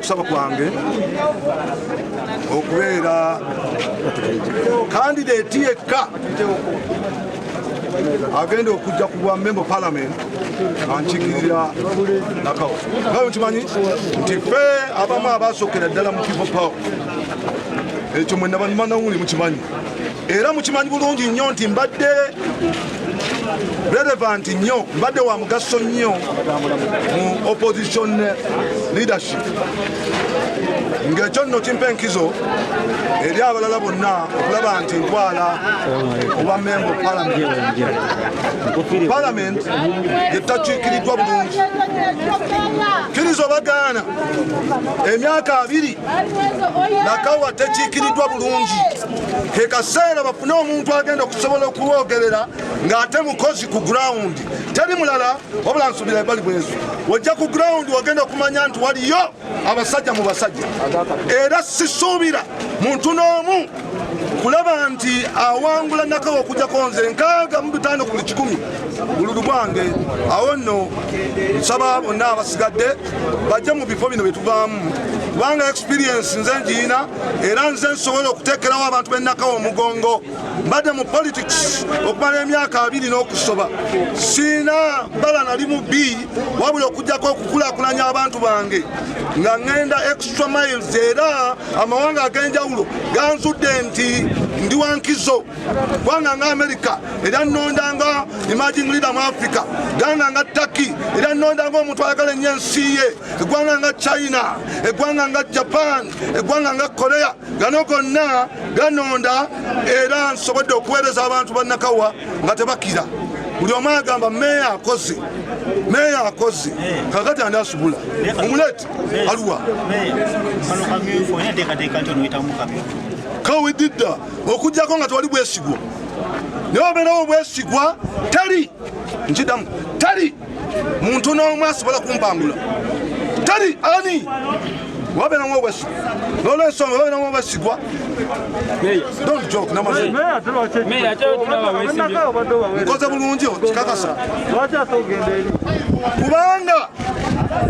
okusaba kwange okubeera candidate yekka agenda okujja ku bwa member parliament anchikirira Nakawa. Nga mukimanyi nti ffe abamu abasookera ddala mu people power ekyo mwenna bannamawulire mukimanyi era mukimanyi bulungi nnyo nti mbadde relevant nnyo, mbadde wa mugaso nnyo mu opposition leadership. Ng'ekyo nno kimpa enkizo eri abalala bonna okulaba nti ntwala oba member parliament yetakiikiriddwa bulungi. Kkiriza obagaana emyaka 2 Nakawa tekiikiriddwa bulungi. Ke kaseera bafune omuntu agenda okusobola okuwogerera ng'ate mukozi ku ground. Teri mulala wabula nsubira ebbali bwezo. Wajja ku ground wagenda okumanya nti waliyo abasajja mu basajja. Era sisuubira muntu n'omu kulaba nti awangula Nakawa okujjako nze 65 ku 100 bululu bwange. Awo nno nsaba bonna abasigadde bajje mu bifo bino bye tuvaamu kubanga experience nze ngiina era nze nsobola okuteekerawo abantu b'e Nakawa omugongo. Mbadde mu politics okumala emyaka 2 n'okusoba. Siina bbala nali mu B wabula okujjako okukulaakulanya abantu bange nga ŋŋenda extra miles era amawanga ag'enjawulo ganzudde nti ndi wa nkizo. Eggwanga nga America era nnonda nga emerging leader mu Africa, eggwanga nga Turkey era nnonda nga omuntu ayagala ennyo ensi ye, eggwanga nga China, eggwanga nga Japan, eggwanga nga Korea, gano gonna ganonda era nsobodde okuweereza abantu ba Nakawa nga tebakira. Buli omu agamba meya akoze kakati andi asubula omuleti aluwa kawedidda okujjako nga tewali bwesigwa naye obeerawo bwesigwa teri nkidamu teri muntu n'omu asobola kumpangula teri ani wabeeramu obwesigwa n'olwensonga wabeeramu obwesigwa. Don't joke namaze nkoze bulungi kikakasa kubanga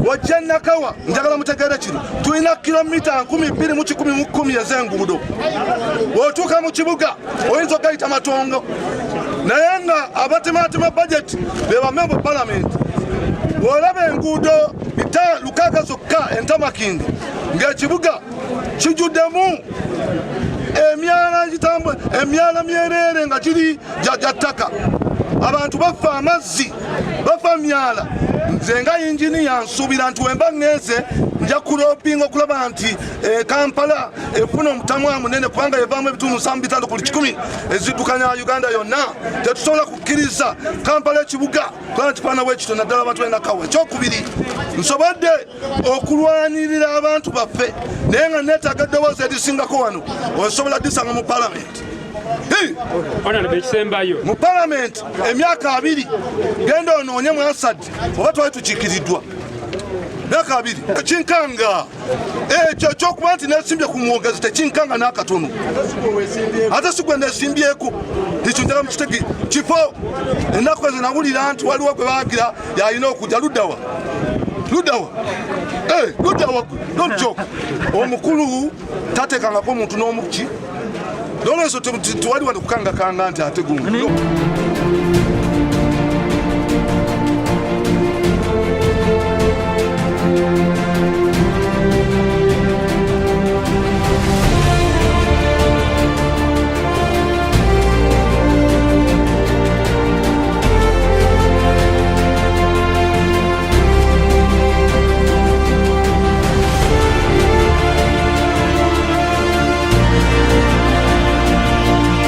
wajja Nakawa njagala mutegeere kino tulina kilomita 2,110 ez'enguudo. Bw'otuuka mu kibuga oyinza okayita matongo naye nga abatemaatema budget be ba member parliament. Bw'olaba enguudo bita 6 zokka entamakindi ng'ekibuga kijjuddemu emyala myereere nga giri gya ttaka. Abantu bafa amazzi bafa myala. Nze nga yinginiya nsuubira nti wemba ŋŋeze nja kulopinga okulaba nti Kampala efuna omutamwa munene kubanga evaamu ebitundu 5 ku 100 eziddukanya Uganda yonna. Tetusobola kukkiriza Kampala ekibuga kubanga ntifaana bwekito naddala abantu b'e Nakawa. Ekyokubiri nsobodde okulwanirira abantu baffe naye nga neetaaga eddoboozi erisingako wano osobola disanga mu palamenti. Mu palamenti emyaka 2 genda onoonye mu Assad oba twali tukiikiriddwa myaka 2 tekinkanga ekyo ekyokuba nti nesimbye ku mwogezi tekinkanga n'akatono ate sigwe nesimbyeko ekyo njala mukitegi kifo ennaku ezo nawulira nti waliwo gwe baagira yalina okujja luddawa don't joke. Omukulu tateekangako omuntu n'omuki n'olwensonga tewali wano kukangakanga nti ate gumu.